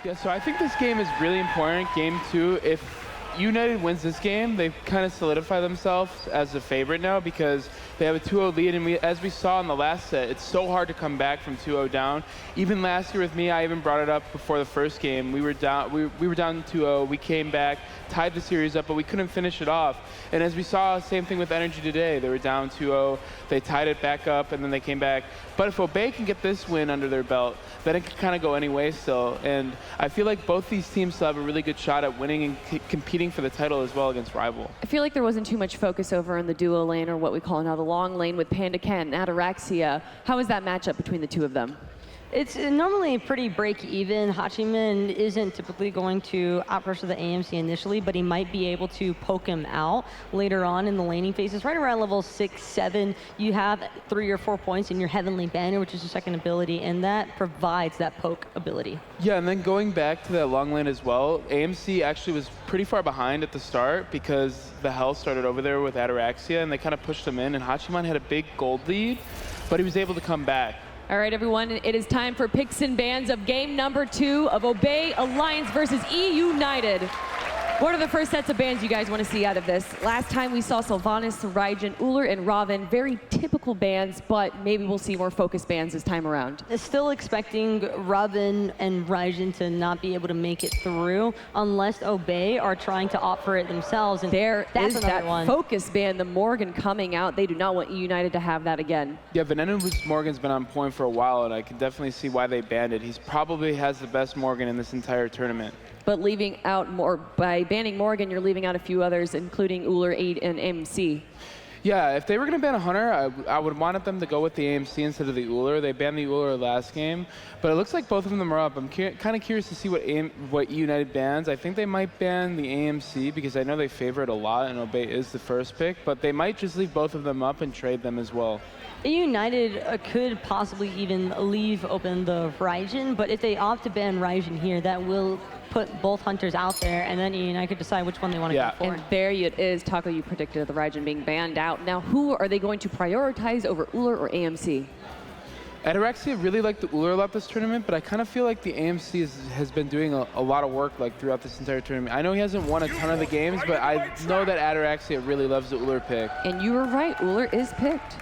Yeah, so I think this game is really important. Game 2, if eUnited wins this game, they kind of solidify themselves as the favorite now because they have a 2-0 lead, and as we saw in the last set, it's so hard to come back from 2-0 down. Even last year with me, I even brought it up before the first game. We were down 2-0, we came back, tied the series up, but we couldn't finish it off. And as we saw, same thing with Energy today. They were down 2-0, they tied it back up, and then they came back. But if Obey can get this win under their belt, then it can kind of go any way still. And I feel like both these teams still have a really good shot at winning and competing for the title as well against rival. I feel like there wasn't too much focus over in the duo lane, or what we call now the long lane with PandaCat and Ataraxia. How is that matchup between the two of them? It's normally pretty break-even. Hachiman isn't typically going to outpressure the AMC initially, but he might be able to poke him out later on in the laning phases. Right around level 6, 7, you have 3 or 4 points in your Heavenly Banner, which is your second ability, and that provides that poke ability. Yeah, and then going back to that long lane as well, AMC actually was pretty far behind at the start because the health started over there with Ataraxia, and they kind of pushed them in, and Hachiman had a big gold lead, but he was able to come back. All right, everyone, it is time for picks and bans of game number 2 of Obey Alliance versus eUnited. What are the first sets of bans you guys want to see out of this? Last time we saw Sylvanas, Raijin, Ullr, and Robin. Very typical bans, but maybe we'll see more focused bans this time around. Still expecting Robin and Raijin to not be able to make it through unless Obey are trying to opt for it themselves. And there that's is that focus ban, the Morgan coming out. They do not want eUnited to have that again. Yeah, Venenu's Morgan's been on point for a while, and I can definitely see why they banned it. He probably has the best Morgan in this entire tournament. But leaving out more, by banning Morgan, you're leaving out a few others, including Ullr, 8, and AMC. Yeah, if they were going to ban a Hunter, I would want them to go with the AMC instead of the Ullr. They banned the Ullr last game, but it looks like both of them are up. I'm kind of curious to see what eUnited bans. I think they might ban the AMC because I know they favor it a lot, and Obey is the first pick, but they might just leave both of them up and trade them as well. eUnited could possibly even leave open the Raijin, but if they opt to ban Raijin here, that will put both Hunters out there, and then eUnited could decide which one they want to go for. And there it is. Taco, you predicted the Raijin being banned out. Now, who are they going to prioritize over Ullr or AMC? Ataraxia really liked the Ullr a lot this tournament, but I kind of feel like the AMC has been doing a lot of work throughout this entire tournament. I know he hasn't won a ton of the games, but I know that Ataraxia really loves the Ullr pick. And you were right, Ullr is picked.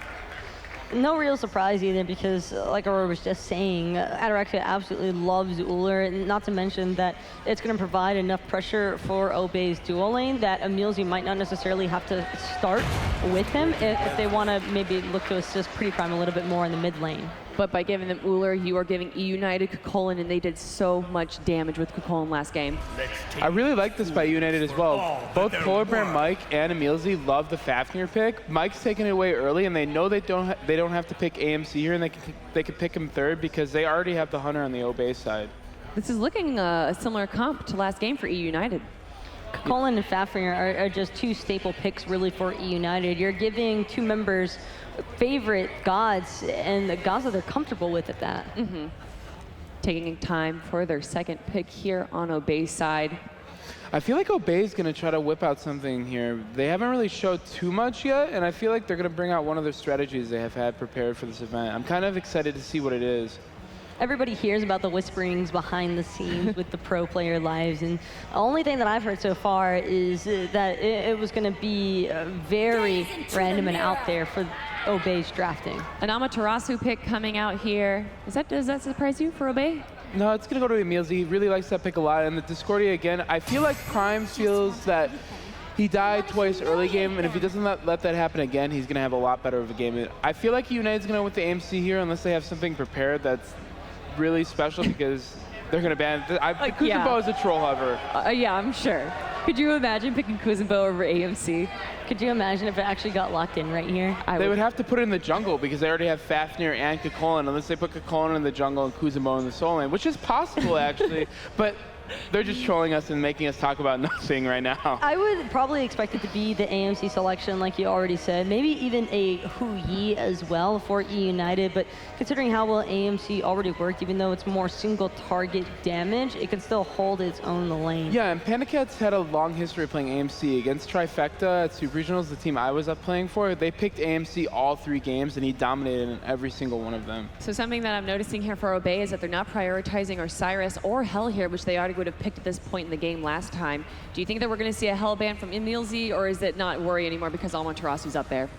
No real surprise either because, like Aurora was just saying, Ataraxia absolutely loves Ullr, not to mention that it's going to provide enough pressure for Obey's dual lane that EmilZy might not necessarily have to start with him if they want to maybe look to assist PrettyPriMe a little bit more in the mid lane. But by giving them Ullr, you are giving eUnited Kukulkan, and they did so much damage with Kukulkan last game. I really like this by eUnited as well. Both PolarBearMike and EmilZy love the Fafnir pick. Mike's taking it away early, and they know they don't have to pick AMC here, and they can pick him third because they already have the Hunter on the Obey side. This is looking a similar comp to last game for eUnited. Kukulkan and Fafnir are just two staple picks really for eUnited. You're giving two members favorite gods and the gods that they're comfortable with at that. Taking time for their second pick here on Obey's side. I feel like Obey's going to try to whip out something here. They haven't really showed too much yet, and I feel like they're going to bring out one of their strategies they have had prepared for this event. I'm kind of excited to see what it is. Everybody hears about the whisperings behind the scenes with the pro player lives, and the only thing that I've heard so far is that it was going to be very random and out there for Obey's drafting. An Amaterasu pick coming out here. Does that surprise you for Obey? No, it's going to go to EmilZy. He really likes that pick a lot. And the Discordia, again, I feel like Prime feels that he died twice early game, and if he doesn't let that happen again, he's going to have a lot better of a game. I feel like eUnited's going to go with the AMC here unless they have something prepared that's really special because they're going to ban Kuzenbo is a troll hover. Yeah, I'm sure. Could you imagine picking Kuzenbo over AMC? Could you imagine if it actually got locked in right here? They would have to put it in the jungle because they already have Fafnir and Kukulkan, unless they put Kukulkan in the jungle and Kuzenbo in the soul lane, which is possible actually. But They're just trolling us and making us talk about nothing right now. I would probably expect it to be the AMC selection, like you already said. Maybe even a Hui as well for eUnited, but considering how well AMC already worked, even though it's more single target damage, it can still hold its own in the lane. Yeah, and PandaCat's had a long history of playing AMC. Against Trifecta at Super Regionals, the team I was up playing for, they picked AMC all 3 games, and he dominated in every single one of them. So something that I'm noticing here for Obey is that they're not prioritizing Osiris or Hell here, which they already would have picked at this point in the game last time. Do you think that we're going to see a Hell ban from EmilZy, or is it not worry anymore because Amantarasu's up there?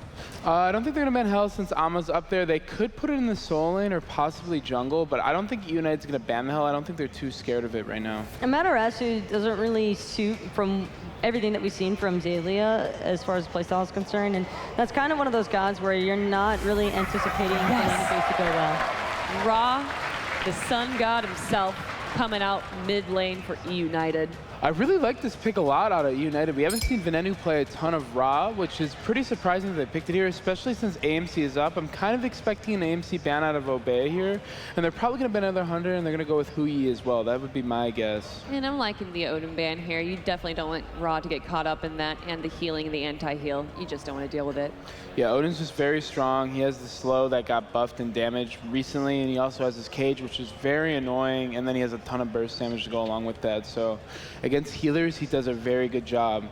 I don't think they're going to ban Hell since Ama's up there. They could put it in the soul lane or possibly jungle, but I don't think eUnited's going to ban the Hell. I don't think they're too scared of it right now. And Ataraxia doesn't really suit from everything that we've seen from Xaliea as far as playstyle is concerned, and that's kind of one of those gods where you're not really anticipating the interface to go well. Ra, the sun god himself, coming out mid lane for eUnited. I really like this pick a lot out of eUnited. We haven't seen Venenu play a ton of Ra, which is pretty surprising that they picked it here, especially since AMC is up. I'm kind of expecting an AMC ban out of Obey here, and they're probably going to ban another 100, and they're going to go with Hui as well. That would be my guess. And I'm liking the Odin ban here. You definitely don't want Ra to get caught up in that, and the healing and the anti-heal. You just don't want to deal with it. Yeah, Odin's just very strong. He has the slow that got buffed and damaged recently, and he also has his cage, which is very annoying, and then he has a ton of burst damage to go along with that. So against healers, he does a very good job.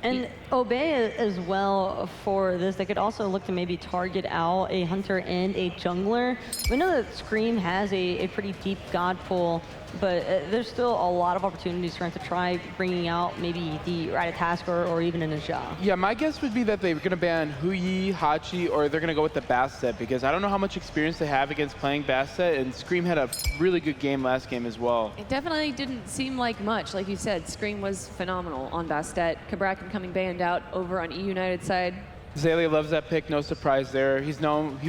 And Obey as well for this, they could also look to maybe target out a hunter and a jungler. We know that Scream has a pretty deep god pool, but there's still a lot of opportunities for him to try bringing out maybe the Ratatasker or even an Aja. Yeah, my guess would be that they're going to ban Hui, Hachi, or they're going to go with the Bastet, because I don't know how much experience they have against playing Bastet, and Scream had a really good game last game as well. It definitely didn't seem like much. Like you said, Scream was phenomenal on Bastet. Cabrakan coming banned out over on eUnited side. Xaliea loves that pick, no surprise there. He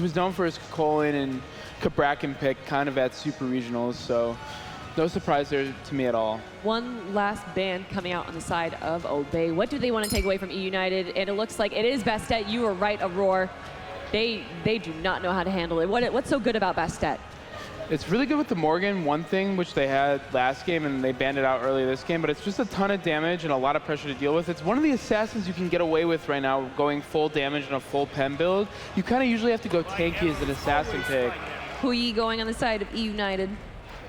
was known for his Colin and Cabrakan pick kind of at Super Regionals, so no surprise there to me at all. One last ban coming out on the side of Obey. What do they want to take away from eUnited? And it looks like it is Bastet. You were right, Aurora. They do not know how to handle it. What's so good about Bastet? It's really good with the Morgan, one thing which they had last game and they banned it out early this game, but it's just a ton of damage and a lot of pressure to deal with. It's one of the assassins you can get away with right now, going full damage in a full pen build. You kind of usually have to go tanky as an assassin pick. Hui going on the side of eUnited.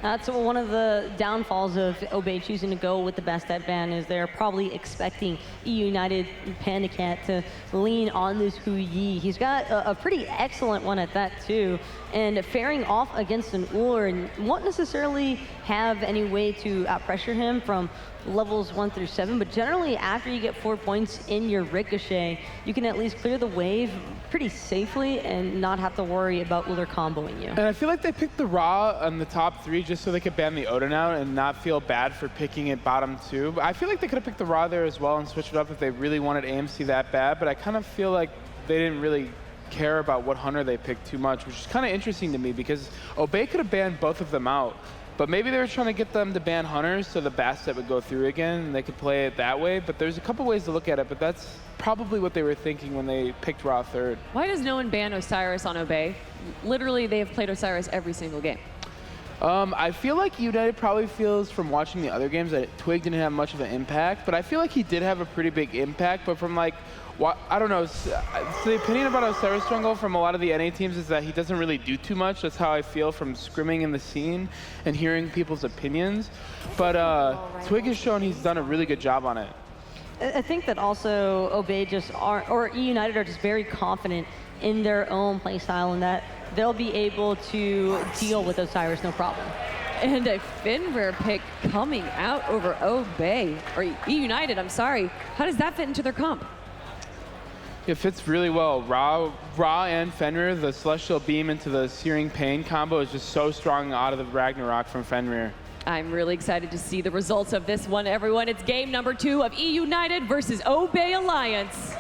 That's one of the downfalls of Obey choosing to go with the Bastet ban, is they're probably expecting eUnited PandaCat to lean on this Hui. He's got a pretty excellent one at that too, and faring off against an Ullr and won't necessarily have any way to outpressure him from levels 1 through 7, but generally after you get 4 points in your Ricochet, you can at least clear the wave pretty safely and not have to worry about Ullr comboing you. And I feel like they picked the Ra on the top 3 just so they could ban the Odin out and not feel bad for picking it bottom 2. But I feel like they could have picked the Ra there as well and switched it up if they really wanted AMC that bad, but I kind of feel like they didn't really care about what hunter they picked too much, which is kind of interesting to me because Obey could have banned both of them out. But maybe they were trying to get them to ban hunters so the Bastet would go through again and they could play it that way. But there's a couple ways to look at it, but that's probably what they were thinking when they picked Ra third. Why does no one ban Osiris on Obey? Literally, they have played Osiris every single game. I feel like United probably feels from watching the other games that Twig didn't have much of an impact, but I feel like he did have a pretty big impact. But from like, I don't know, so the opinion about Osiris jungle from a lot of the NA teams is that he doesn't really do too much. That's how I feel from scrimming in the scene and hearing people's opinions. But Twig has shown he's done a really good job on it. I think that also Obey just or eUnited are just very confident in their own playstyle and that they'll be able to deal with Osiris no problem. And a Finrare pick coming out over Obey, or eUnited, I'm sorry. How does that fit into their comp? It fits really well. Ra and Fenrir, the Celestial Beam into the Searing Pain combo is just so strong out of the Ragnarok from Fenrir. I'm really excited to see the results of this one, everyone. It's game number 2 of eUnited versus Obey Alliance.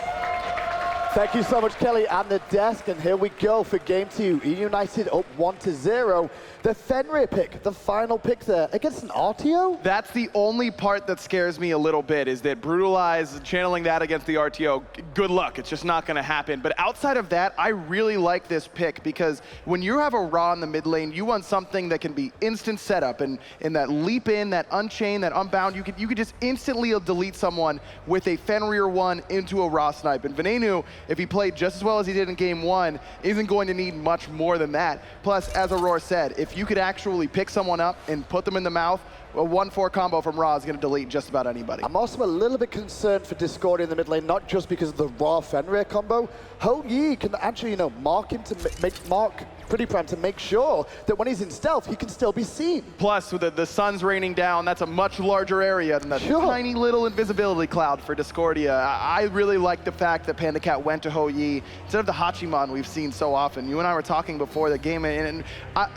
Thank you so much, Kelly, and the desk. And here we go for game 2. eUnited up 1-0. The Fenrir pick, the final pick there, against an RTO? That's the only part that scares me a little bit, is that Brutalize, channeling that against the RTO, good luck, it's just not gonna happen. But outside of that, I really like this pick, because when you have a Ra in the mid lane, you want something that can be instant setup, and that leap in, that unchain, that unbound, you could just instantly delete someone with a Fenrir 1 into a Ra snipe. And Venenu, if he played just as well as he did in game 1, isn't going to need much more than that. Plus, as Aurora said, if you could actually pick someone up and put them in the mouth, a 1-4 combo from Ra is going to delete just about anybody. I'm also a little bit concerned for Discordia in the mid lane, not just because of the Ra Fenrir combo. Ho-Yi can actually, mark him to mark PrettyPriMe to make sure that when he's in stealth, he can still be seen. Plus, with the sun's raining down, that's a much larger area than that tiny little invisibility cloud for Discordia. I really like the fact that PandaCat went to Ho-Yi instead of the Hachiman we've seen so often. You and I were talking before the game, and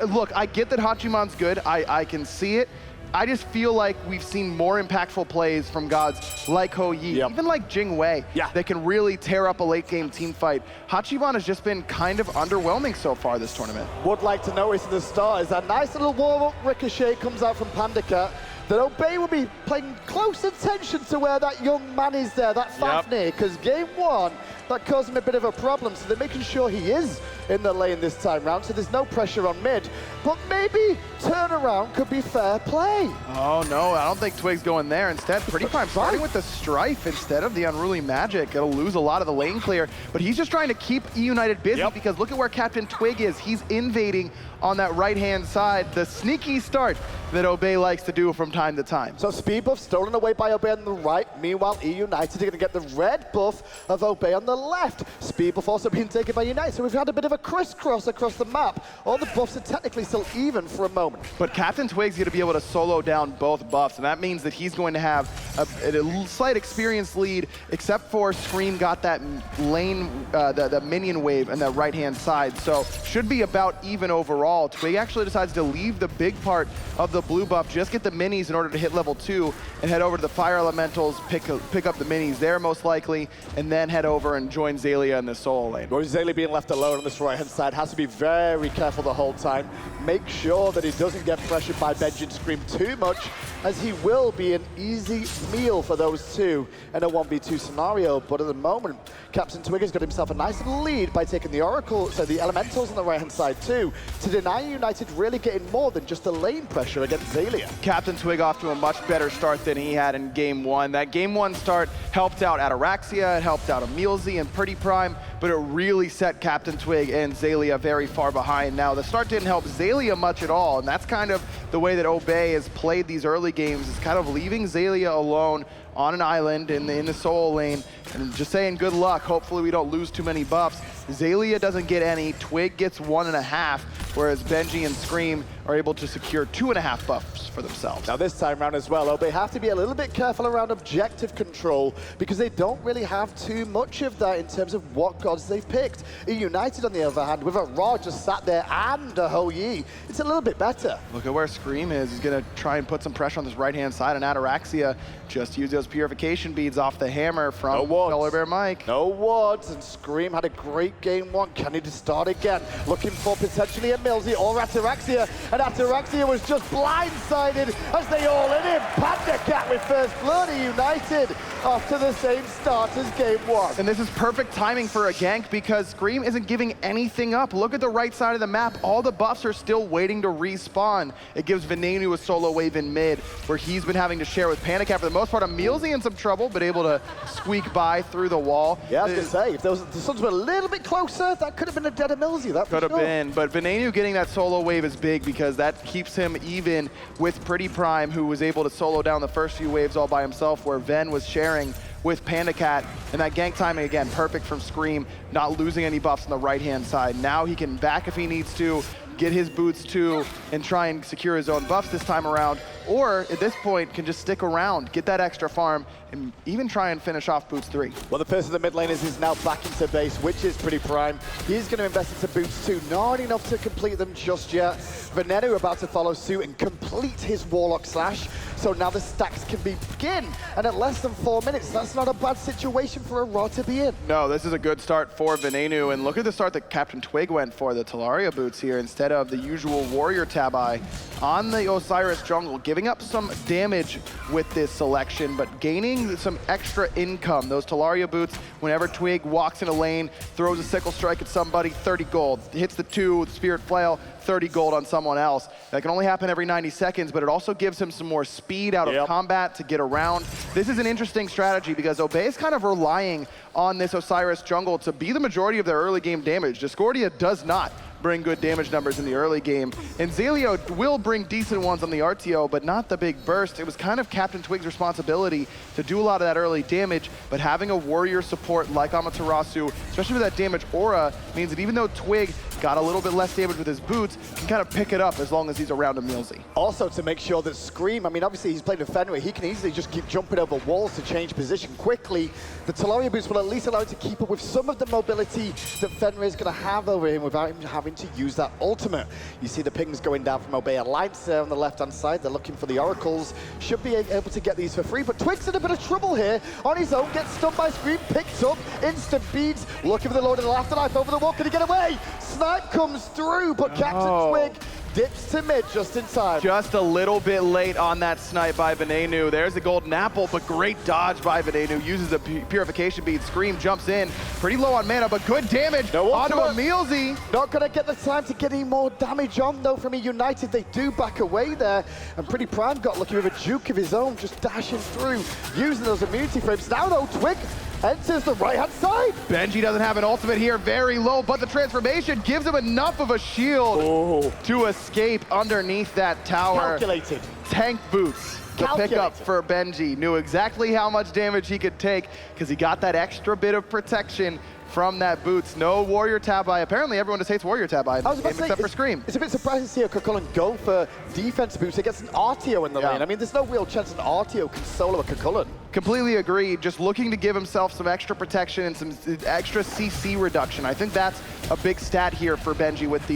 look, I get that Hachiman's good. I can see it. I just feel like we've seen more impactful plays from gods like Ho-Yi, even like Jingwei, that can really tear up a late game team fight. Hachiman has just been kind of underwhelming so far this tournament. Would like to notice at the start is that nice little warm-up ricochet comes out from PandaCat, that Obey will be paying close attention to where that young man is there, that Fafnir, because game 1, that caused him a bit of a problem, so they're making sure he is in the lane this time round, so there's no pressure on mid. But maybe turnaround could be fair play. Oh no, I don't think Twig's going there. Instead, PrettyPriMe starting with the Strife instead of the Unruly Magic. It'll lose a lot of the lane clear, but he's just trying to keep eUnited busy, because look at where CaptainTwig is. He's invading on that right-hand side, the sneaky start that Obey likes to do from time to time. So speed buff stolen away by Obey on the right. Meanwhile, eUnited are going to get the red buff of Obey on the left. Speed buff also being taken by Unite. So we've had a bit of a crisscross across the map. All the buffs are technically still even for a moment. But CaptainTwig's going to be able to solo down both buffs, and that means that he's going to have a slight experience lead, except for Scream got that lane, the minion wave on that right-hand side. So should be about even overall. Twig actually decides to leave the big part of the blue buff, just get the minis in order to hit level 2, and head over to the fire elementals, pick up the minis there most likely, and then head over and join Xaliea in the solo lane. Well, Xaliea being left alone on this right-hand side has to be very careful the whole time. Make sure that he doesn't get pressured by Benji and Scream too much, as he will be an easy meal for those two in a 1v2 scenario. But at the moment, CaptainTwig has got himself a nice little lead by taking the Oracle, so the Elementals on the right-hand side too, to deny United really getting more than just the lane pressure against Xaliea. CaptainTwig off to a much better start than he had in game 1. That game 1 start helped out Ataraxia, it helped out EmilZy and PrettyPriMe, but it really set CaptainTwig and Xaliea very far behind. Now, the start didn't help Xaliea much at all, and that's kind of the way that Obey has played these early games, is kind of leaving Xaliea alone on an island in the solo lane, and just saying good luck. Hopefully we don't lose too many buffs. Xaliea doesn't get any, Twig gets 1.5, whereas Benji and Scream are able to secure 2.5 buffs for themselves. Now this time round as well, Obey have to be a little bit careful around objective control, because they don't really have too much of that in terms of what gods they've picked. eUnited on the other hand, with a Ra just sat there and a Ho-Yi, it's a little bit better. Look at where Scream is. He's gonna try and put some pressure on this right-hand side, and Ataraxia just use those purification beads off the hammer from PolarBearMike. No wards, and Scream had a great game 1. Can he just start again? Looking for potentially EmilZy or Ataraxia, and Ataraxia was just blindsided as they all in him. PandaCat with first blood, eUnited off to the same start as game 1. And this is perfect timing for a gank, because Scream isn't giving anything up. Look at the right side of the map. All the buffs are still waiting to respawn. It gives Venenu a solo wave in mid, where he's been having to share with PandaCat for the most part. EmilZy in some trouble, but able to squeak by through the wall. Yeah, I was going to say, if the Suns were a little bit closer, that could have been a dead EmilZy. That could have been, but Venenu getting that solo wave is big, because that keeps him even with PrettyPriMe, who was able to solo down the first few waves all by himself, where Ven was sharing with PandaCat. And that gank timing, again, perfect from Scream, not losing any buffs on the right-hand side. Now he can back if he needs to, get his boots too, and try and secure his own buffs this time around. Or at this point, can just stick around, get that extra farm, and even try and finish off Boots 3. Well, the first of the mid laners is now back into base, which is pretty prime. He's going to invest into Boots 2, not enough to complete them just yet. Venenu about to follow suit and complete his Warlock Slash. So now the stacks can begin. And at less than 4 minutes, that's not a bad situation for a Raw to be in. No, this is a good start for Venenu. And look at the start that CaptainTwig went for, the Talaria boots here, instead of the usual Warrior Tabi on the Osiris jungle, giving up some damage with this selection, but gaining some extra income. Those Talaria boots, whenever Twig walks in a lane, throws a sickle strike at somebody, 30 gold. Hits the 2 with Spirit Flail, 30 gold on someone else. That can only happen every 90 seconds, but it also gives him some more speed out of combat to get around. This is an interesting strategy because Obey is kind of relying on this Osiris jungle to be the majority of their early game damage. Discordia does not bring good damage numbers in the early game. And Xaliea will bring decent ones on the RTO, but not the big burst. It was kind of CaptainTwig's responsibility to do a lot of that early damage, but having a warrior support like Amaterasu, especially with that damage aura, means that even though Twig got a little bit less damage with his boots, can kind of pick it up as long as he's around EmilZy. Also to make sure that Scream, I mean, obviously he's playing with Venenu, he can easily just keep jumping over walls to change position quickly. The Talaria boots will at least allow him to keep up with some of the mobility that Venenu is going to have over him without him having to use that ultimate. You see the pings going down from Obey Alliance there on the left-hand side. They're looking for the oracles. Should be able to get these for free, but Twig's in a bit of trouble here. On his own, gets stunned by Scream, picked up, instant beads, looking for the Lord of the Afterlife over the wall. Can he get away? Snipe comes through, but CaptainTwig dips to mid just in time. Just a little bit late on that snipe by Venenu. There's the golden apple, but great dodge by Venenu. Uses a purification bead. Scream jumps in. Pretty low on mana, but good damage onto EmilZy. Not going to get the time to get any more damage on, though, from eUnited. They do back away there. And PrettyPriMe got lucky with a juke of his own, just dashing through, using those immunity frames. Now, though, Twig enters the right-hand side. Benji doesn't have an ultimate here, very low, but the transformation gives him enough of a shield to escape underneath that tower. Calculated. Tank boots. The pickup for Benji. Knew exactly how much damage he could take because he got that extra bit of protection from that boots. No Warrior Tabi. Apparently everyone just hates Warrior Tabi in this game except for Scream. It's a bit surprising to see a Kukulkan go for defense boots against an RTO in the lane. I mean, there's no real chance an RTO can solo a Kukulkan. Completely agree. Just looking to give himself some extra protection and some extra CC reduction. I think that's a big stat here for Benji with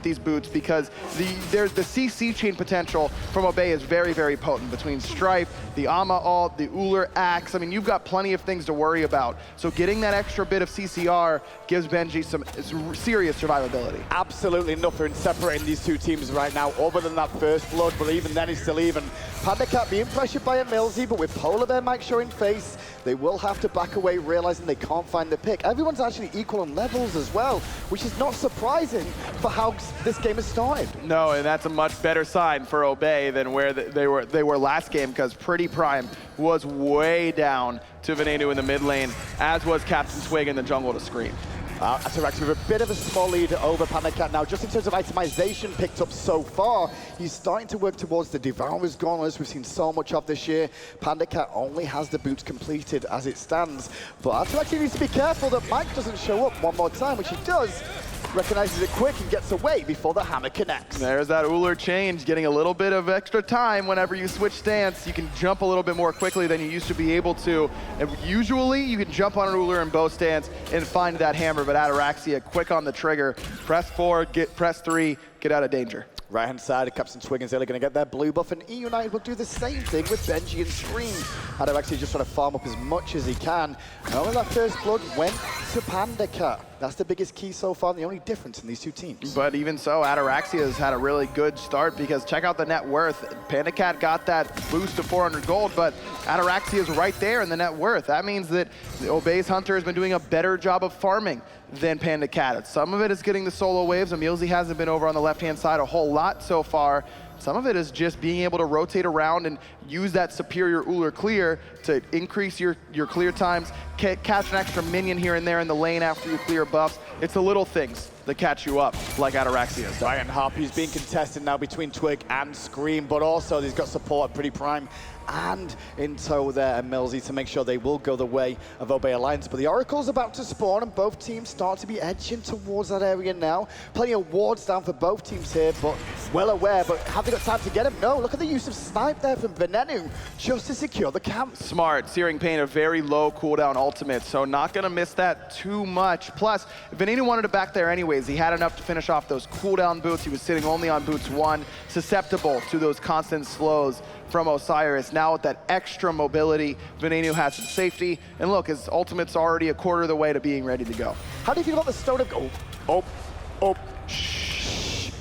these boots because there's the CC chain potential from Obey is very, very potent between Strife, the Ama ult, the Ullr Axe. I mean, you've got plenty of things to worry about. So getting that extra bit of CCR gives Benji some serious survivability. Absolutely nothing separating these two teams right now other than that first blood, but even then it's still even. PandaCat being pressured by EmilZy, but with PolarBearMike showing face, they will have to back away, realizing they can't find the pick. Everyone's actually equal on levels as well, which is not surprising for how this game has started. No, and that's a much better sign for Obey than where they were last game, because PrettyPriMe was way down to Venenu in the mid lane, as was CaptainTwig in the jungle to Scream. Ataraxia with a bit of a small lead over PandaCat now, just in terms of itemization picked up so far. He's starting to work towards the Devourer's Gauntlets we've seen so much of this year. PandaCat only has the boots completed as it stands, but Ataraxia needs to be careful that Mike doesn't show up one more time, which he does. Recognizes it quick and gets away before the hammer connects. There's that Ullr change, getting a little bit of extra time whenever you switch stance. You can jump a little bit more quickly than you used to be able to. And usually you can jump on an Ullr in bow stance and find that hammer, but Ataraxia quick on the trigger. Press 4, press 3, get out of danger. Right-hand side, CaptainTwig and Xaliea going to get their blue buff, and eUnited will do the same thing with Benji and Scream. Ataraxia just trying to farm up as much as he can. And only that first blood went to PandaCat. That's the biggest key so far, and the only difference in these two teams. But even so, Ataraxia has had a really good start because check out the net worth. PandaCat got that boost to 400 gold, but Ataraxia is right there in the net worth. That means that Obey's Hunter has been doing a better job of farming than PandaCat. Some of it is getting the solo waves. EmilZy hasn't been over on the left-hand side a whole lot so far. Some of it is just being able to rotate around and use that superior Ullr clear to increase your clear times, catch an extra minion here and there in the lane after you clear buffs. It's the little things that catch you up, like Ataraxia. Giant Harpy's being contested now between Twig and Screammmmm, but also he's got support at PrettyPriMe and in tow there EmilZy to make sure they will go the way of Obey Alliance. But the Oracle's about to spawn and both teams start to be edging towards that area now. Plenty of wards down for both teams here, but well aware, but have they got time to get him? No, look at the use of Smite there from Venenu just to secure the camp. Smart, Searing Pain, a very low cooldown ultimate, so not gonna miss that too much. Plus, Venenu wanted to back there anyways. He had enough to finish off those cooldown boots. He was sitting only on boots 1, susceptible to those constant slows from Osiris. Now with that extra mobility, Venenu has some safety. And look, his ultimate's already a quarter of the way to being ready to go. How do you feel about the Stone of... Shh.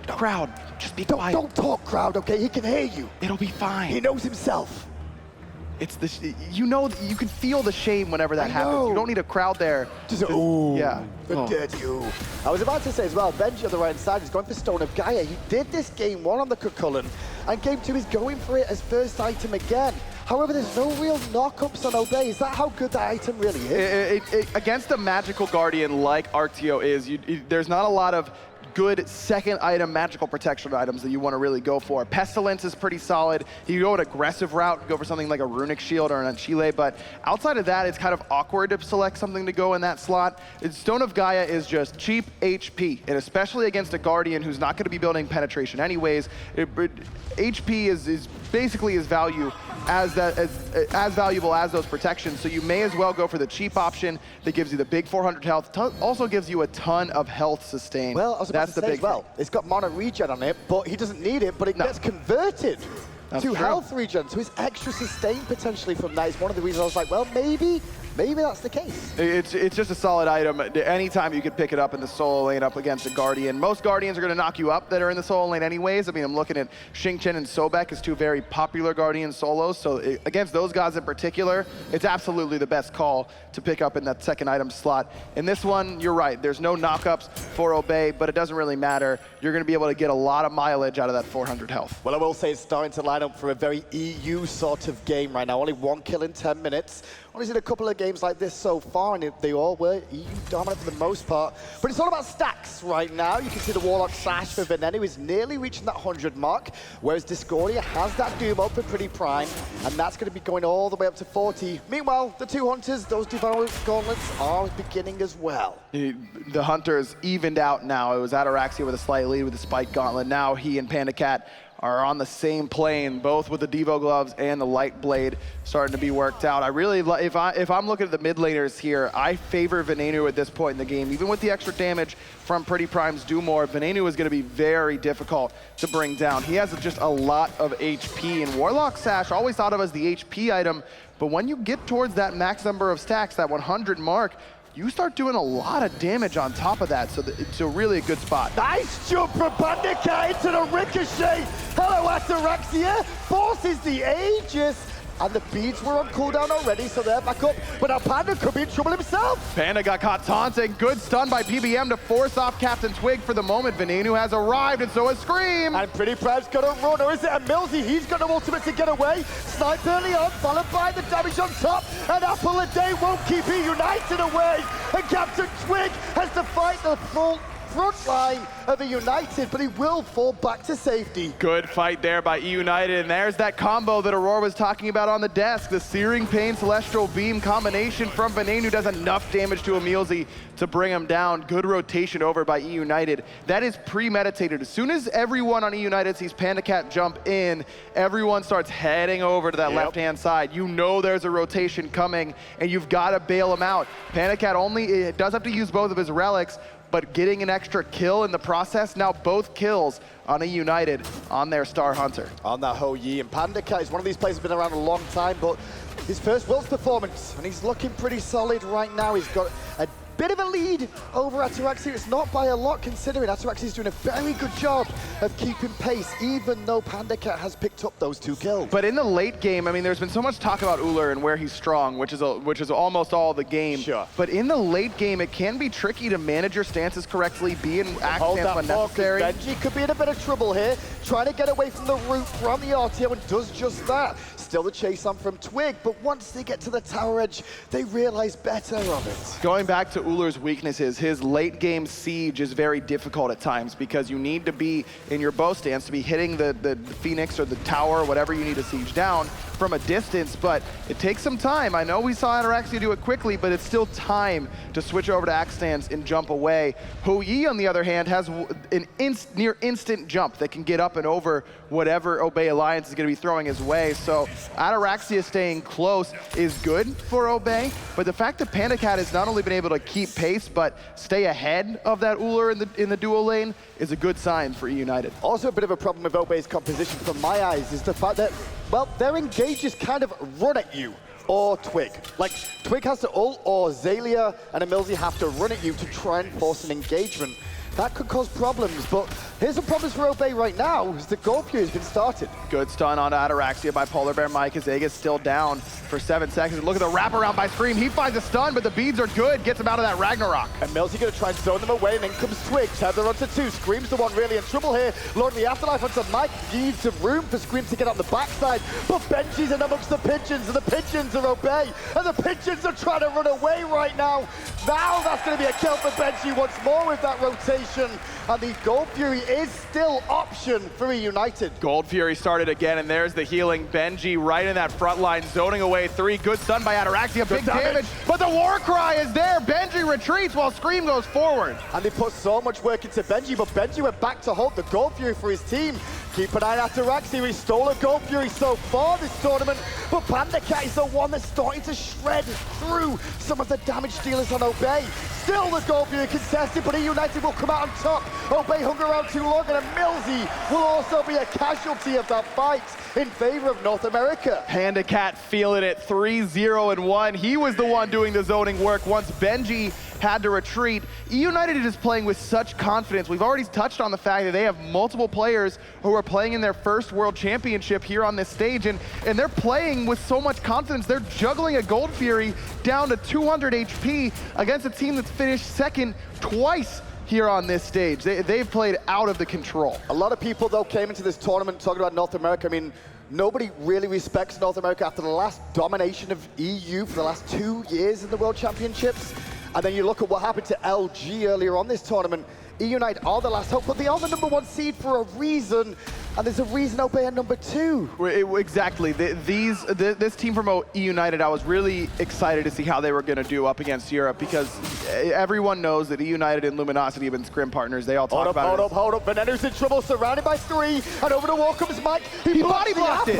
Crowd, just be quiet. Don't talk, crowd, okay? He can hear you. It'll be fine. He knows himself. It's the, you know, you can feel the shame whenever that happens. You don't need a crowd there. Just ooh, yeah. The dirty ooh. I was about to say as well, Benji on the right side is going for Stone of Gaia. He did this game 1 on the Cucullin, and game 2 is going for it as first item again. However, there's no real knockups on Obey. Is that how good that item really is? Against a magical guardian like Arctio is, there's not a lot of good second item magical protection items that you want to really go for. Pestilence is pretty solid. You go an aggressive route, go for something like a Runic Shield or an Xaliea, but outside of that, it's kind of awkward to select something to go in that slot. Stone of Gaia is just cheap HP, and especially against a Guardian who's not going to be building penetration anyways. HP is basically his value as valuable as those protections, so you may as well go for the cheap option that gives you the big 400 health, also gives you a ton of health sustain. Well, I was about to say as well, it's got mono regen on it, but he doesn't need it, but it gets converted to health regen, so his extra sustain potentially from that is one of the reasons I was like, well, maybe that's the case. It's just a solid item. Anytime you could pick it up in the solo lane up against a Guardian. Most Guardians are going to knock you up that are in the solo lane anyways. I mean, I'm looking at Xingqian and Sobek as 2 very popular Guardian solos. So against those guys in particular, it's absolutely the best call to pick up in that second item slot. In this one, you're right. There's no knockups for Obey, but it doesn't really matter. You're going to be able to get a lot of mileage out of that 400 health. Well, I will say it's starting to line up for a very EU sort of game right now. Only 1 kill in 10 minutes. Only seen a couple of games like this so far, and they all were EU dominant for the most part. But it's all about stacks right now. You can see the Warlock Slash for Venenu is nearly reaching that 100 mark, whereas Discordia has that Doom up for PrettyPriMe, and that's going to be going all the way up to 40. Meanwhile, the 2 Hunters, those Devour Gauntlets are beginning as well. The Hunters evened out now. It was Ataraxia with a slight lead with the Spike Gauntlet. Now he and PandaCat are on the same plane, both with the Devo gloves and the light blade starting to be worked out. I really, if I'm looking at the mid laners here, I favor Venenu at this point in the game. Even with the extra damage from PrettyPriMe's Do More, Venenu is going to be very difficult to bring down. He has just a lot of HP, and Warlock Sash always thought of as the HP item, but when you get towards that max number of stacks, that 100 mark, you start doing a lot of damage on top of that, so it's a really good spot. Nice jump from PandaCat into the ricochet. Hello, Ataraxia. Forces the Aegis. And the beads were on cooldown already, so they're back up. But now Panda could be in trouble himself. Panda got caught taunting. Good stun by PBM to force off CaptainTwig for the moment. Venenu has arrived, and so has Screammmmm. And PrettyPriMe's got a run, or is it EmilZy? He's got no ultimate to get away. Snipe early on, followed by the damage on top. And Apple a Day won't keep eUnited away. And CaptainTwig has to fight the full front line of eUnited, but he will fall back to safety. Good fight there by eUnited, and there's that combo that Aurora was talking about on the desk. The Searing Pain Celestial Beam combination from Venenu does enough damage to EmilZy to bring him down. Good rotation over by eUnited. That is premeditated. As soon as everyone on eUnited sees PandaCat jump in, everyone starts heading over to that left-hand side. You know there's a rotation coming, and you've got to bail him out. PandaCat only does have to use both of his relics, but getting an extra kill in the process, now both kills on eUnited on their Star Hunter. On that Ho Yi, and PandaCat is one of these players who's been around a long time, but his first Worlds performance, and he's looking pretty solid right now. He's got a bit of a lead over Ataraxia. It's not by a lot, considering Ataraxia is doing a very good job of keeping pace, even though PandaCat has picked up those 2 kills. But in the late game, I mean, there's been so much talk about Ullr and where he's strong, which is almost all the game. Sure. But in the late game, it can be tricky to manage your stances correctly, be in action when necessary. Benji could be in a bit of trouble here, trying to get away from the root from the RTO, and does just that. still the chase on from Twig, but once they get to the tower edge, they realize better of it. Going back to Ullr's weaknesses, his late game siege is very difficult at times because you need to be in your bow stance to be hitting the Phoenix or the tower, whatever you need to siege down from a distance, but it takes some time. I know we saw Ataraxia do it quickly, but it's still time to switch over to axe stance and jump away. Hou-Yi, on the other hand, has an near instant jump that can get up and over whatever Obey Alliance is going to be throwing his way. So Ataraxia staying close is good for Obey, but the fact that PandaCat has not only been able to keep pace, but stay ahead of that Ullr in the duo lane is a good sign for eUnited. Also a bit of a problem with Obey's composition from my eyes is the fact that, well, their engages kind of run at you. Or Twig. Like, Twig has to ult, or Xaliea and EmilZy have to run at you to try and force an engagement. That could cause problems, but here's the problems for Obey right now, is the Gold Fury has been started. Good stun on Ataraxia by PolarBearMike. Xaliea still down for 7 seconds. Look at the wraparound by Scream. He finds a stun, but the beads are good. Gets him out of that Ragnarok. EmilZy going to try and zone them away, and then comes Twig. Tether onto 2. Scream's the one really in trouble here. Loading the Afterlife onto Mike. Needs some room for Scream to get on the backside, but Benji's in amongst the Pigeons, and the Pigeons are Obey, and the Pigeons are trying to run away right now. Now that's going to be a kill for Benji once more with that rotation. And the Gold Fury is still option for eUnited. Gold Fury started again, and there's the healing. Benji right in that front line, zoning away 3. Good stun by Ataraxia, big damage. But the war cry is there. Benji retreats while Scream goes forward. And they put so much work into Benji, but Benji went back to hold the Gold Fury for his team. Keep an eye on Ataraxia. He stole a Gold Fury so far this tournament, but PandaCat is the one that's starting to shred through some of the damage dealers on Obey. Still the Gold Fury contested, but eUnited will come out on top. Obey hung around too long, and EmilZy will also be a casualty of that fight in favor of North America. PandaCat feeling it, 3-0-1. He was the one doing the zoning work once Benji had to retreat. eUnited is playing with such confidence. We've already touched on the fact that they have multiple players who are playing in their first World Championship here on this stage, and they're playing with so much confidence. They're juggling a Gold Fury down to 200 HP against a team that's finished second twice here on this stage. They've played out of the control. A lot of people, though, came into this tournament talking about North America. I mean, nobody really respects North America after the last domination of EU for the last 2 years in the World Championships. And then you look at what happened to LG earlier on this tournament. eUnited are the last hope, but they are the #1 seed for a reason. And there's a reason Obey at #2. Exactly. This team from eUnited, I was really excited to see how they were going to do up against Europe, because everyone knows that eUnited and Luminosity have been scrim partners. They all talk about it. Hold up. Venenu's in trouble, surrounded by 3. And over the wall comes Mike. He body blocked it.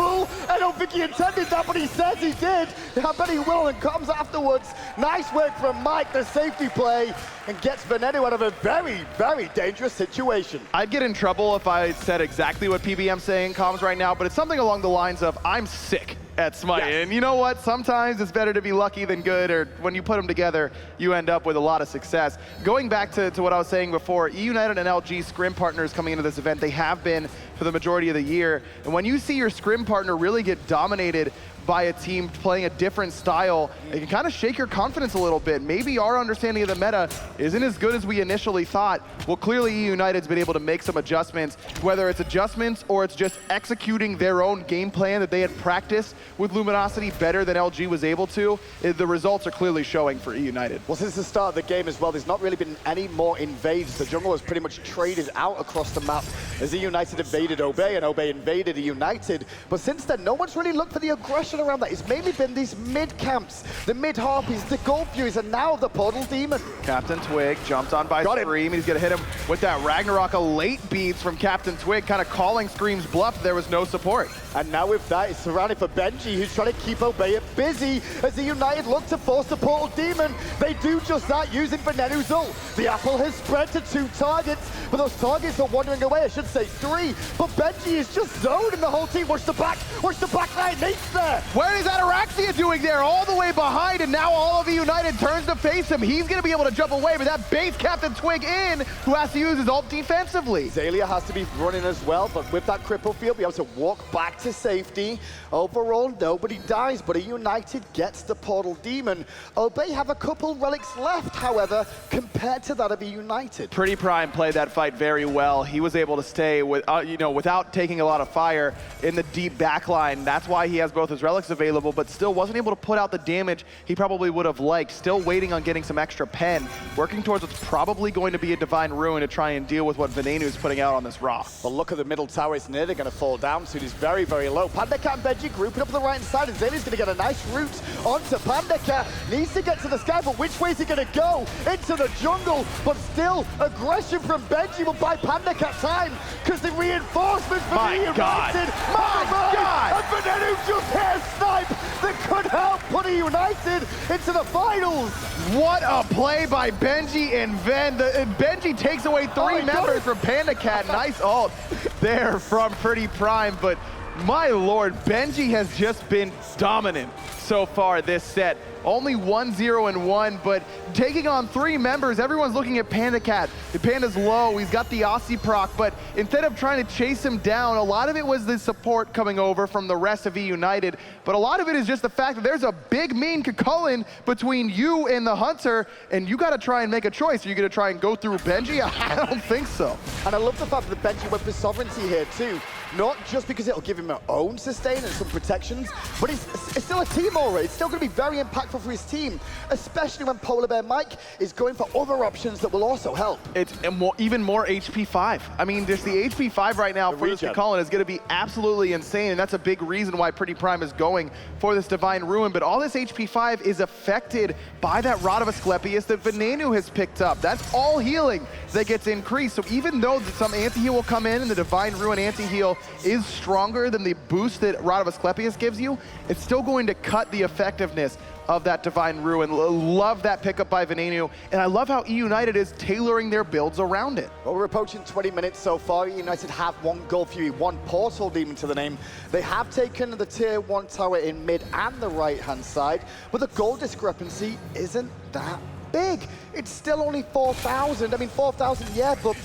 I don't think he intended that, but he says he did. I bet he will, and comes afterwards. Nice work from Mike, the safety play, and gets Venenu out of a very, very dangerous situation. I'd get in trouble if I said exactly what PBM's saying in comms right now, but it's something along the lines of, I'm sick at Smite. Yes. And you know what? Sometimes it's better to be lucky than good, or when you put them together, you end up with a lot of success. Going back to what I was saying before, eUnited and LG scrim partners coming into this event, they have been for the majority of the year. And when you see your scrim partner really get dominated by a team playing a different style, it can kind of shake your confidence a little bit. Maybe our understanding of the meta isn't as good as we initially thought. Well, clearly eUnited's been able to make some adjustments, whether it's adjustments or it's just executing their own game plan that they had practiced with Luminosity better than LG was able to. The results are clearly showing for eUnited. Well, since the start of the game as well, there's not really been any more invades. The jungle has pretty much traded out across the map as eUnited invaded Obey and Obey invaded eUnited. But since then, no one's really looked for the aggression around that. It's mainly been these mid camps, the mid harpies, the Gold Furies, and now the Portal Demon. CaptainTwig jumped on by Scream. He's gonna hit him with that Ragnarok, a late beats from CaptainTwig, kind of calling Scream's bluff. There was no support. And now with that, it's surrounded for Benji, who's trying to keep Obey busy as the United look to force the Portal Demon. They do just that using Venenu's ult. The apple has spread to 2 targets, but those targets are wandering away, I should say 3. But Benji is just zoned, and the whole team, watch the back line, Nate's there. Where is Ataraxia doing there? All the way behind, and now all of eUnited turns to face him. He's gonna be able to jump away, but that base CaptainTwig in, who has to use his ult defensively. Xaliea has to be running as well, but with that cripple field, be able to walk back to safety. Overall, nobody dies, but eUnited gets the Portal Demon. Obey have a couple relics left, however, compared to that of eUnited. PrettyPriMe played that fight very well. He was able to stay with, without taking a lot of fire in the deep backline. That's why he has both his relics available, but still wasn't able to put out the damage he probably would have liked. Still waiting on getting some extra pen, working towards what's probably going to be a Divine Ruin to try and deal with what Venenu is putting out on this Ra. But look at the middle tower, it's nearly going to fall down soon. He's very, very low. PandaCat and Benji grouping up on the right-hand side, and Xalia's going to get a nice route onto PandaCat. Needs to get to the sky, but which way is he going to go? Into the jungle, but still aggression from Benji will buy PandaCat time, because the reinforcements from the eUnited. My God! And Venenu just hair snipe that could help put eUnited into the finals. What a play by Benji and Ven. Benji takes away three members from PandaCat. Nice ult there from PrettyPriMe, but my lord, Benji has just been dominant so far this set. Only 1-0-1, but taking on three members, everyone's looking at PandaCat. The Panda's low, he's got the Aussie proc, but instead of trying to chase him down, a lot of it was the support coming over from the rest of eUnited, but a lot of it is just the fact that there's a big mean Kakulin between you and the Hunter, and you gotta try and make a choice. Are you gonna try and go through Benji? I don't think so. And I love the fact that Benji went for sovereignty here too. Not just because it'll give him an own sustain and some protections, but it's still a team aura. It's still going to be very impactful for his team, especially when PolarBearMike is going for other options that will also help. It's even more HP 5. I mean, just the HP 5 right now for this Kakulin is going to be absolutely insane, and that's a big reason why PrettyPriMe is going for this Divine Ruin. But all this HP 5 is affected by that Rod of Asclepius that Venenu has picked up. That's all healing that gets increased. So even though some anti-heal will come in and the Divine Ruin anti-heal is stronger than the boost that Rod of Asclepius gives you, it's still going to cut the effectiveness of that Divine Ruin. Love that pickup by Venenu, and I love how eUnited is tailoring their builds around it. Well, we're approaching 20 minutes so far. eUnited have one Gold Fury, one Portal Demon to the name. They have taken the tier 1 tower in mid and the right-hand side, but the gold discrepancy isn't that big. It's still only 4,000. I mean, 4,000, yeah, but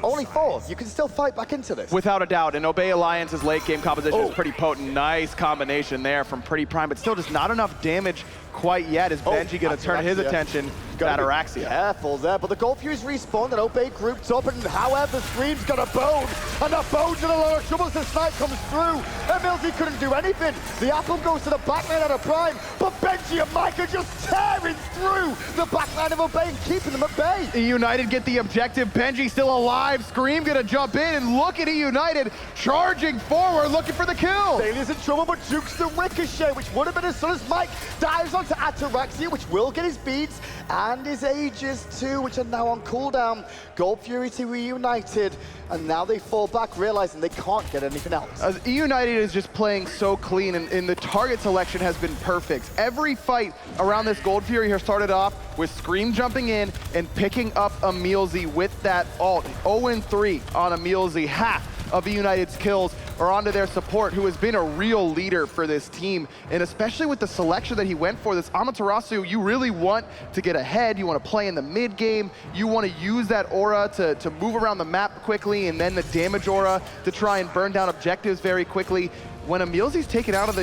only 4. You can still fight back into this. Without a doubt, and Obey Alliance's late game composition is pretty potent. Nice combination there from PrettyPriMe, but still just not enough damage quite yet. Is Benji going to turn his attention to Ataraxia? Careful there, but the Gold Fury's respawned and Obey grouped up, and however, Scream's got a bone, and that bone's in a lot of trouble as the Smite comes through. EmilZy couldn't do anything. The apple goes to the backline out of Prime, but Benji and Mike are just tearing through the backline of Obey and keeping them at bay. eUnited get the objective. Benji still alive. Scream gonna jump in, and look at eUnited charging forward, looking for the kill. Xalia's in trouble, but jukes the ricochet, which would have been as soon as Mike dives onto Ataraxia, which will get his beads and his Aegis too, which are now on cooldown. Gold Fury to eUnited, and now they fall back, realizing they can't get anything else. eUnited is just playing so clean, and the target selection has been perfect. Every fight around this Gold Fury here started off with Scream jumping in and picking up EmilZy with that ult. 0-3 on EmilZy. Half of eUnited's kills are onto their support, who has been a real leader for this team. And especially with the selection that he went for, this Amaterasu, you really want to get ahead. You want to play in the mid game. You want to use that aura to move around the map quickly, and then the damage aura to try and burn down objectives very quickly. When EmilZy's taken out of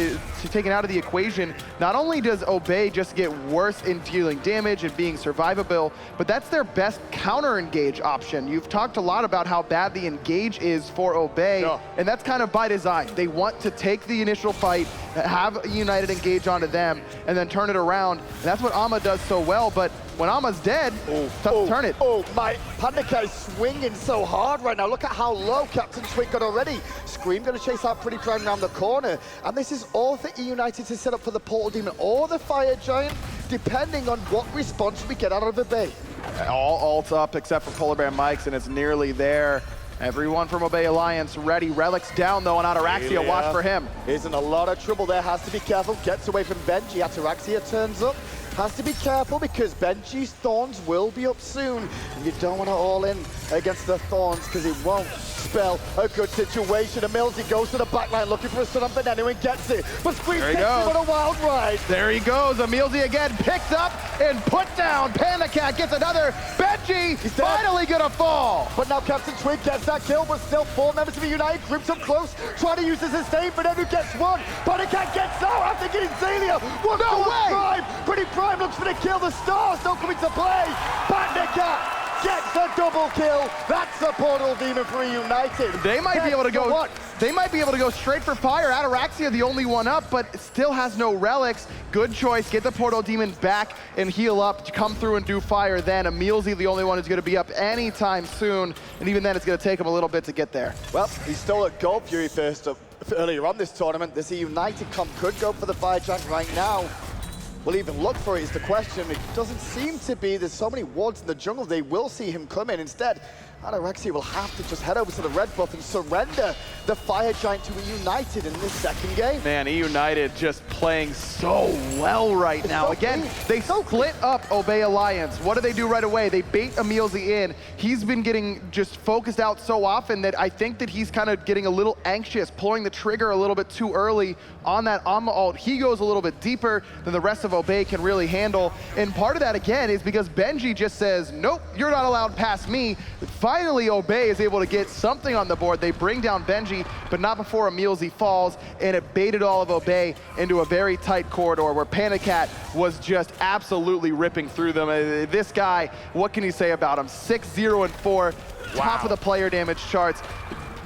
the equation, not only does Obey just get worse in dealing damage and being survivable, but that's their best counter-engage option. You've talked a lot about how bad the engage is for Obey, and that's kind of by design. They want to take the initial fight, have eUnited engage onto them, and then turn it around. And that's what Ama does so well, but when Ama's dead, tough to turn it. Oh, my PandaCat is swinging so hard right now. Look at how low CaptainTwig got already. Scream going to chase out PrettyPriMe around the corner. And this is all for eUnited to set up for the Portal Demon or the Fire Giant, depending on what response we get out of the Obey. All ults up except for PolarBearMike's, and it's nearly there. Everyone from Obey Alliance ready. Relics down though on Ataraxia. Watch for him. He's in a lot of trouble there. Has to be careful. Gets away from Benji. Ataraxia turns up. Has to be careful because Benji's Thorns will be up soon. And you don't want to all in against the Thorns because it won't spell a good situation. EmilZy goes to the backline looking for a stun on Venenu and gets it. But Scream takes him on a wild ride. There he goes. EmilZy again picked up and put down. PandaCat gets another. Benji finally gonna fall. But now CaptainTwig gets that kill, but still 4 members of eUnited groups up close, trying to use the sustain. Venenu gets one. PandaCat gets out after getting Xaliea. No way! PrettyPriMe looks for the kill. The stars don't come into play. PandaCat gets a double kill. That's a portal demon for eUnited. They might be able to go. They might be able to go straight for fire. Ataraxia the only one up, but still has no relics. Good choice. Get the portal demon back and heal up. Come through and do fire. Then EmilZy the only one who's going to be up anytime soon, and even then it's going to take him a little bit to get there. Well, he stole a Gold Fury first up earlier on this tournament. This eUnited comp could go for the fire giant right now. Will even look for it is the question. It doesn't seem to be. There's so many wards in the jungle. They will see him come in. Instead, Ataraxia will have to just head over to the red buff and surrender the fire giant to eUnited in this second game. Man, eUnited just playing so well right now. Again, they split up Obey Alliance. What do they do right away? They bait EmilZy in. He's been getting just focused out so often that I think that he's kind of getting a little anxious, pulling the trigger a little bit too early on that Amma ult. He goes a little bit deeper than the rest of Obey can really handle. And part of that, again, is because Benji just says, nope, you're not allowed past me. Finally, Obey is able to get something on the board. They bring down Benji, but not before EmilZy falls, and it baited all of Obey into a very tight corridor where PandaCat was just absolutely ripping through them. This guy, what can you say about him? 6-0-4, top of the player damage charts.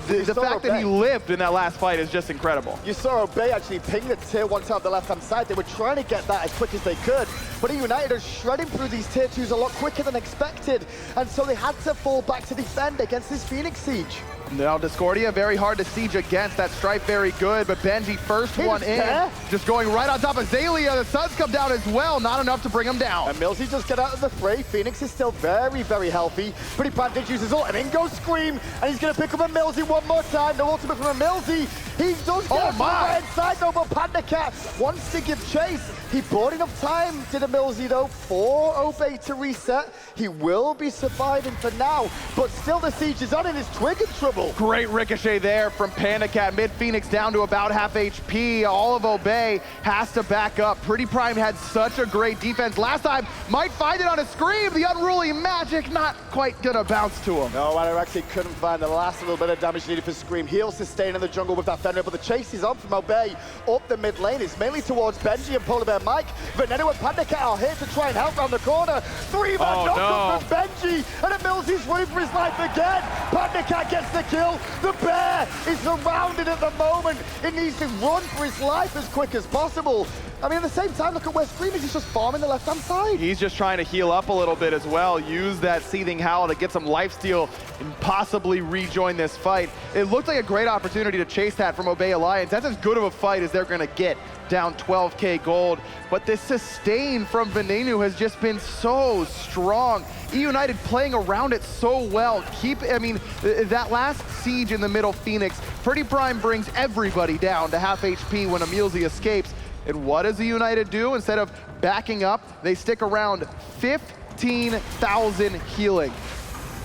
The fact that he lived in that last fight is just incredible. You saw Obey actually ping the tier 1 tower on the left-hand side. They were trying to get that as quick as they could, but eUnited are shredding through these tier 2s a lot quicker than expected, and so they had to fall back to defend against this Phoenix siege. Now Discordia, very hard to siege against. That Strife very good, but Benji first one in. Just going right on top of Xaliea. The Suns come down as well, not enough to bring him down. And EmilZy just get out of the fray. Phoenix is still very, very healthy. PrettyPriMe did use his ult, and in goes Scream, and he's going to pick up EmilZy one more time. No ultimate from EmilZy. He does get on the right side though, but PandaCat wants to give chase. He bought enough time, did EmilZy though, for Obey to reset. He will be surviving for now, but still the siege is on and his Twig in trouble. Great ricochet there from PandaCat. Mid-Phoenix down to about half HP. All of Obey has to back up. PrettyPriMe had such a great defense last time. Might find it on a Scream. The unruly magic not quite gonna bounce to him. No, Ataraxia couldn't find the last little bit of damage needed for Scream. He'll sustain in the jungle with that Venenu, but the chase is on from Obey up the mid lane. It's mainly towards Benji and PolarBearMike. Venenu and PandaCat are here to try and help round the corner. 3-man knock-up from Benji, and EmilZy's running for his life again. PandaCat gets the kill. The bear is surrounded at the moment. It needs to run for his life as quick as possible. I mean, at the same time, look at where Scream is. He's just farming the left-hand side. He's just trying to heal up a little bit as well. Use that Seething Howl to get some lifesteal and possibly rejoin this fight. It looked like a great opportunity to chase that from Obey Alliance. That's as good of a fight as they're going to get, down 12K gold. But this sustain from Venenu has just been so strong. eUnited playing around it so well. That last siege in the middle Phoenix, PrettyPriMe brings everybody down to half HP when EmilZy escapes. And what does eUnited do? Instead of backing up, they stick around. 15,000 healing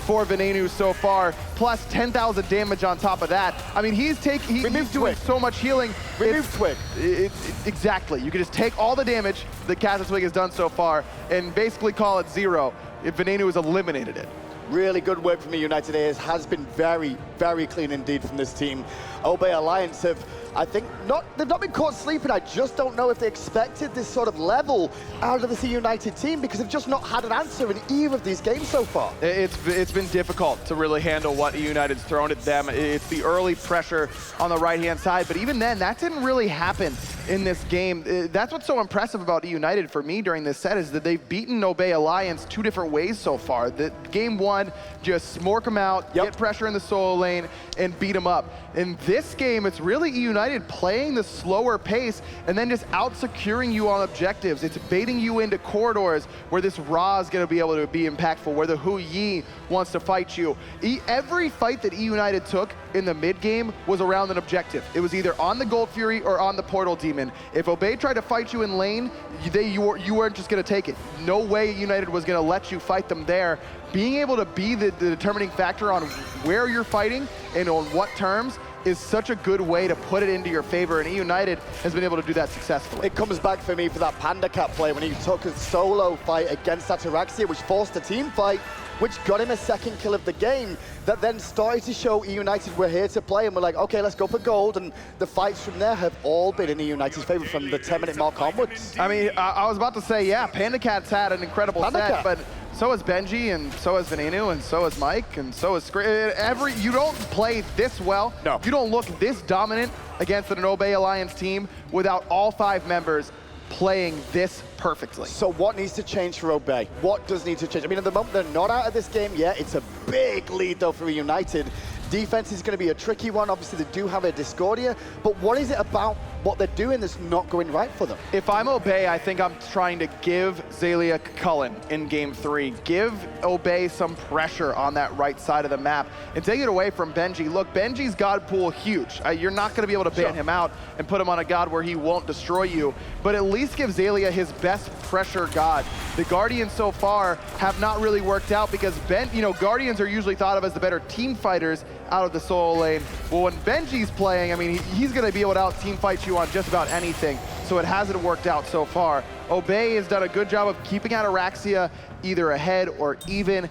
for Venenu so far, plus 10,000 damage on top of that. I mean, he's doing so much healing. Remove Twig. Exactly. You can just take all the damage that CaptainTwig has done so far and basically call it 0 if Venenu has eliminated it. Really good work from eUnited here. It has been very, very clean indeed from this team. Obey Alliance have, I think, they've not been caught sleeping. I just don't know if they expected this sort of level out of this eUnited team, because they've just not had an answer in either of these games so far. It's been difficult to really handle what eUnited's thrown at them. It's the early pressure on the right-hand side, but even then, that didn't really happen in this game. That's what's so impressive about eUnited for me during this set, is that they've beaten Obey Alliance 2 different ways so far. Game 1, just smork them out, get pressure in the solo lane, and beat them up. In this game, it's really eUnited playing the slower pace and then just out-securing you on objectives. It's baiting you into corridors where this Ra is going to be able to be impactful, where the Hu Yi wants to fight you. Every fight that eUnited took in the mid-game was around an objective. It was either on the Gold Fury or on the Portal Demon. If Obey tried to fight you in lane, you weren't just going to take it. No way eUnited was going to let you fight them there. Being able to be the determining factor on where you're fighting and on what terms, is such a good way to put it into your favor, and eUnited has been able to do that successfully. It comes back for me for that PandaCat play when he took a solo fight against Ataraxia, which forced a team fight, which got him a second kill of the game, that then started to show eUnited we're here to play, and we're like, okay, let's go for gold, and the fights from there have all been in eUnited's favor from the 10-minute mark onwards. I mean, I was about to say, yeah, PandaCat's had an incredible set, but so has Benji, and so has Venenu, and so has Mike, and so has Screammmmm. You don't play this well, no. You don't look this dominant against an Obey Alliance team without all 5 members playing this perfectly. So what needs to change for Obey? What does need to change? I mean, at the moment, they're not out of this game yet. It's a big lead, though, for eUnited. Defense is going to be a tricky one. Obviously, they do have a Discordia, but what is it about what they're doing that's not going right for them? If I'm Obey, I think I'm trying to give Xaliea Cullen in game 3. Give Obey some pressure on that right side of the map and take it away from Benji. Look, Benji's God pool huge. You're not going to be able to ban him out and put him on a God where he won't destroy you, but at least give Xaliea his best pressure God. The Guardians so far have not really worked out because Guardians are usually thought of as the better team fighters out of the solo lane. Well, when Benji's playing, I mean, he's going to be able to out-team fight you on just about anything, so it hasn't worked out so far. Obey has done a good job of keeping Ataraxia either ahead or even.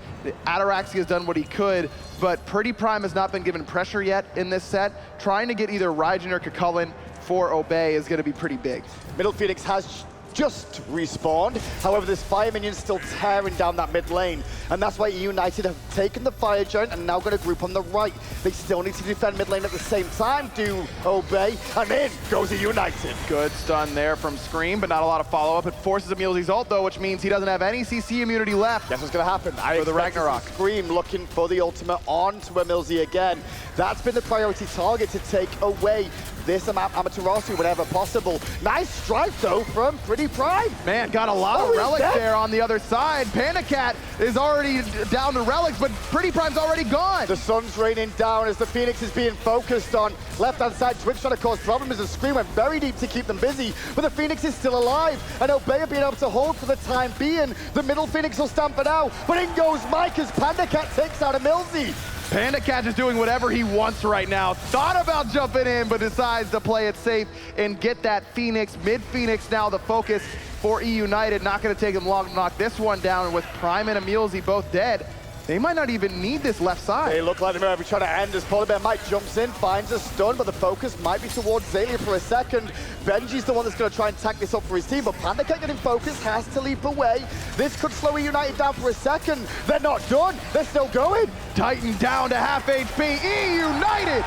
Ataraxia has done what he could, but PrettyPriMe has not been given pressure yet in this set. Trying to get either Raijin or Cullen for Obey is going to be pretty big. Middle Phoenix has just respawned. However, this Fire Minion's still tearing down that mid lane, and that's why eUnited have taken the Fire Giant and now going to group on the right. They still need to defend mid lane at the same time, do Obey, and in goes eUnited. Good stun there from Scream, but not a lot of follow-up. It forces EmilZy's ult, though, which means he doesn't have any CC immunity left. Guess what's going to happen? For the Ragnarok. Scream looking for the ultimate onto EmilZy again. That's been the priority target to take away this Amaterasu whenever possible. Nice strike, though, from PrettyPriMe. Man, got a lot of relics there on the other side. PandaCat is already down to relics, but PrettyPrime's already gone. The sun's raining down as the Phoenix is being focused on. Left-hand side, Twig trying to cause problems as Scream went very deep to keep them busy, but the Phoenix is still alive, and Obey are being able to hold for the time being. The middle Phoenix will stand for now, but in goes Mike as PandaCat takes out EmilZy. PandaCat is doing whatever he wants right now. Thought about jumping in, but decides to play it safe and get that Phoenix. Mid-Phoenix now the focus for eUnited. Not going to take them long to knock this one down. And with Prime and EmilZy both dead, they might not even need this left side. They look like they might be trying to end as PolarBearMike jumps in, finds a stun, but the focus might be towards Xaliea for a second. Benji's the one that's going to try and tack this up for his team, but PandaCat getting focused, has to leap away. This could slow eUnited down for a second. They're not done. They're still going. Titan down to half HP. eUnited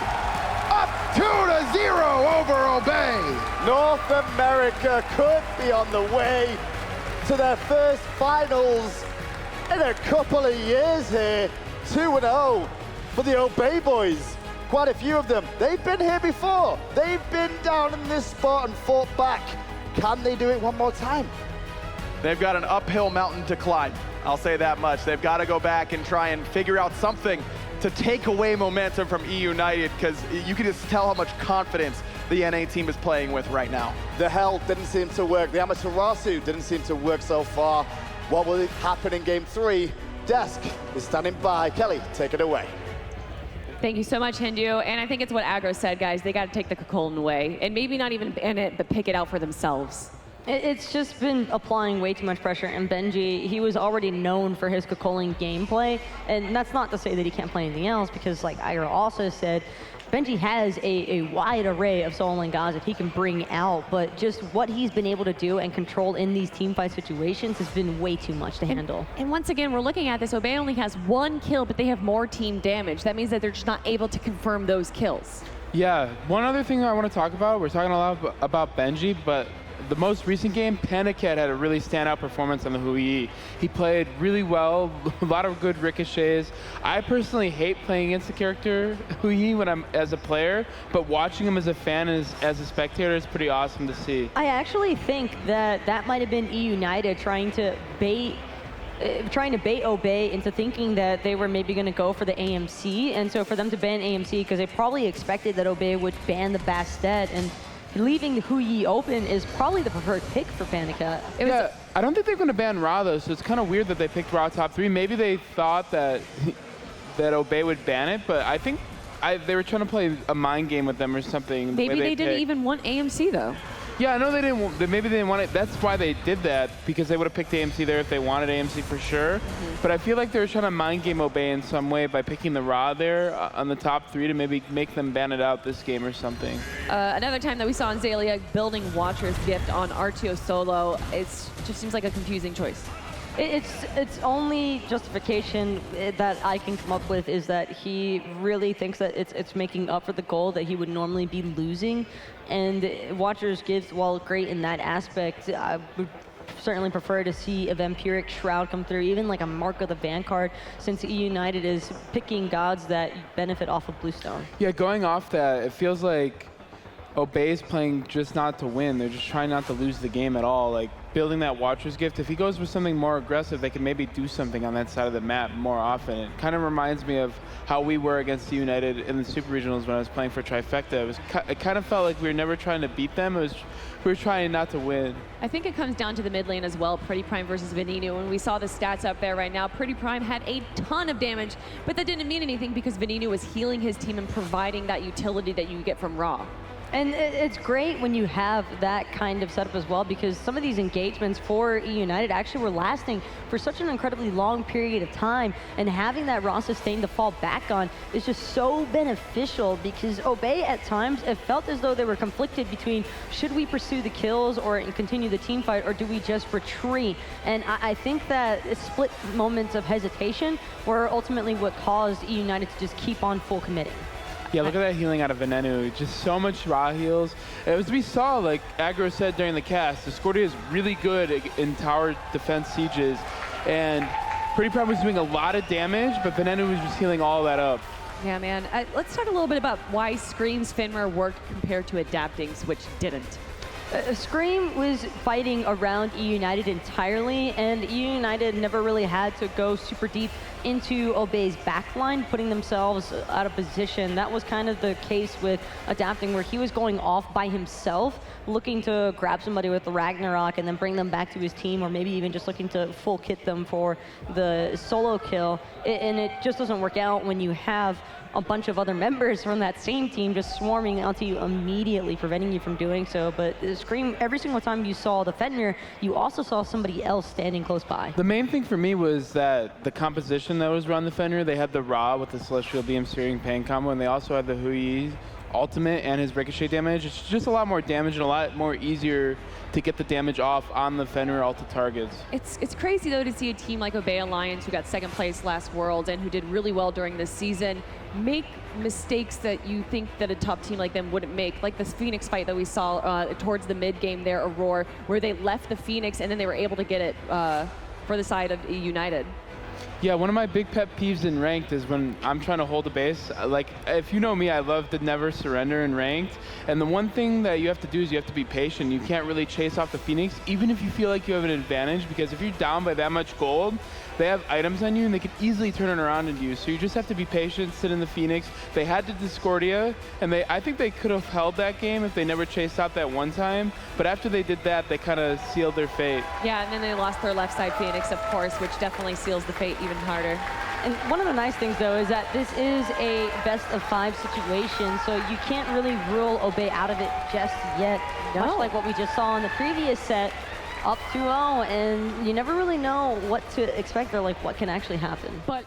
up 2-0 over Obey. North America could be on the way to their first finals in a couple of years here. 2-0 for the Obey boys. Quite a few of them. They've been here before. They've been down in this spot and fought back. Can they do it one more time? They've got an uphill mountain to climb. I'll say that much. They've got to go back and try and figure out something to take away momentum from eUnited, because you can just tell how much confidence the NA team is playing with right now. The Hell didn't seem to work. The Amaterasu didn't seem to work so far. What will happen in game 3? Desk is standing by. Kelly, take it away. Thank you so much, Hindu. And I think it's what Aggro said, guys. They got to take the Cullen away. And maybe not even ban it, but pick it out for themselves. It's just been applying way too much pressure, and Benji, he was already known for his Cullen gameplay, and that's not to say that he can't play anything else, because like Aggro also said, Benji has a wide array of solo lane gods that he can bring out, but just what he's been able to do and control in these teamfight situations has been way too much to handle. And once again, we're looking at this, Obey only has 1 kill, but they have more team damage. That means that they're just not able to confirm those kills. Yeah, one other thing I want to talk about, we're talking a lot about Benji, but the most recent game, PandaCat had a really standout performance on the Hui. He played really well, a lot of good ricochets. I personally hate playing against the character Hui when I'm as a player, but watching him as a fan and as a spectator is pretty awesome to see. I actually think that might have been eUnited trying to bait Obey into thinking that they were maybe going to go for the AMC, and so for them to ban AMC, because they probably expected that Obey would ban the Bastet, and leaving the Hui open is probably the preferred pick for PandaCat. Yeah, I don't think they're going to ban Ra, though, so it's kind of weird that they picked Ra top 3. Maybe they thought that Obey would ban it, but I think they were trying to play a mind game with them or something. Maybe they didn't even want AMC though. Yeah, I know they didn't. Maybe they didn't want it. That's why they did that, because they would have picked AMC there if they wanted AMC for sure. But I feel like they were trying to mind game Obey in some way by picking the Ra there on the top 3 to maybe make them ban it out this game or something. Another time that we saw in Xaliea building Watcher's Gift on RTO solo, it just seems like a confusing choice. It's only justification that I can come up with is that he really thinks that it's making up for the goal that he would normally be losing. And Watcher's Gift, while great in that aspect, I would certainly prefer to see a Vampiric Shroud come through, even like a Mark of the Vanguard, since eUnited is picking gods that benefit off of Bluestone. Yeah, going off that, it feels like Obey is playing just not to win. They're just trying not to lose the game at all. Like, building that Watcher's Gift, if he goes with something more aggressive, they can maybe do something on that side of the map more often. It kind of reminds me of how we were against eUnited in the Super Regionals when I was playing for Trifecta. It kind of felt like we were never trying to beat them. We were trying not to win. I think it comes down to the mid lane as well, PrettyPriMe versus Venenu. When we saw the stats up there right now, PrettyPriMe had a ton of damage, but that didn't mean anything because Venenu was healing his team and providing that utility that you get from Ra. And it's great when you have that kind of setup as well, because some of these engagements for eUnited actually were lasting for such an incredibly long period of time, and having that Raw sustain to fall back on is just so beneficial, because Obey at times, it felt as though they were conflicted between should we pursue the kills or continue the team fight, or do we just retreat? And I think that split moments of hesitation were ultimately what caused eUnited to just keep on full committing. Yeah, look at that healing out of Venenu. Just so much Ra heals. As we saw, like Aggro said during the cast, Discordia is really good in tower defense sieges. And PrettyPriMe was doing a lot of damage, but Venenu was just healing all that up. Yeah, man. Let's talk a little bit about why Scream's Finmer worked compared to Adapting's, which didn't. Scream was fighting around eUnited entirely, and eUnited never really had to go super deep into Obey's backline, putting themselves out of position. That was kind of the case with Adapting, where he was going off by himself, looking to grab somebody with the Ragnarok and then bring them back to his team, or maybe even just looking to full kit them for the solo kill. And it just doesn't work out when you have a bunch of other members from that same team just swarming onto you immediately, preventing you from doing so. But Scream, every single time you saw the Fenrir, you also saw somebody else standing close by. The main thing for me was that the composition that was around the Fenrir, they had the Ra with the Celestial Beam Searing Pain combo, and they also had the Hui ultimate and his ricochet damage. It's just a lot more damage and a lot more easier to get the damage off on the Fenrir ulti targets. It's crazy though to see a team like Obey Alliance, who got second place last World and who did really well during this season, make mistakes that you think that a top team like them wouldn't make, like this Phoenix fight that we saw towards the mid game there, Aurora, where they left the Phoenix and then they were able to get it for the side of eUnited. Yeah, one of my big pet peeves in ranked is when I'm trying to hold a base. Like, if you know me, I love to never surrender in ranked. And the one thing that you have to do is you have to be patient. You can't really chase off the Phoenix, even if you feel like you have an advantage, because if you're down by that much gold, they have items on you and they can easily turn it around into you. So you just have to be patient, sit in the Phoenix. They had to Discordia, and I think they could have held that game if they never chased out that one time. But after they did that, they kind of sealed their fate. Yeah, and then they lost their left side Phoenix, of course, which definitely seals the fate even harder. And one of the nice things, though, is that this is a best-of-5 situation, so you can't really rule Obey out of it just yet. No. Much like what we just saw in the previous set, up 2-0, and you never really know what to expect or like what can actually happen. But